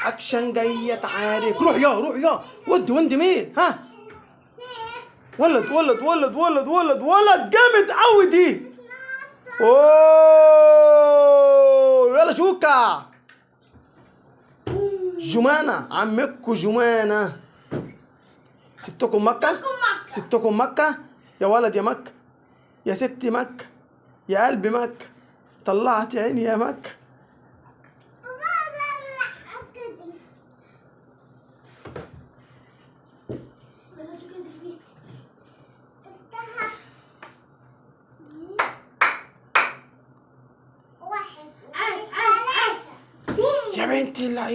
اكشن جايه تعارك. روح يا ودي مين؟ ها ولد جامد قوي دي. اوه يلا شوكا. جمانة عمكو جمانة. ستكم مكة يا ولد يا مكة يا ستي مكة يا قلبي مكة طلعت عيني يا مكة. يا بنتي اللعيبة.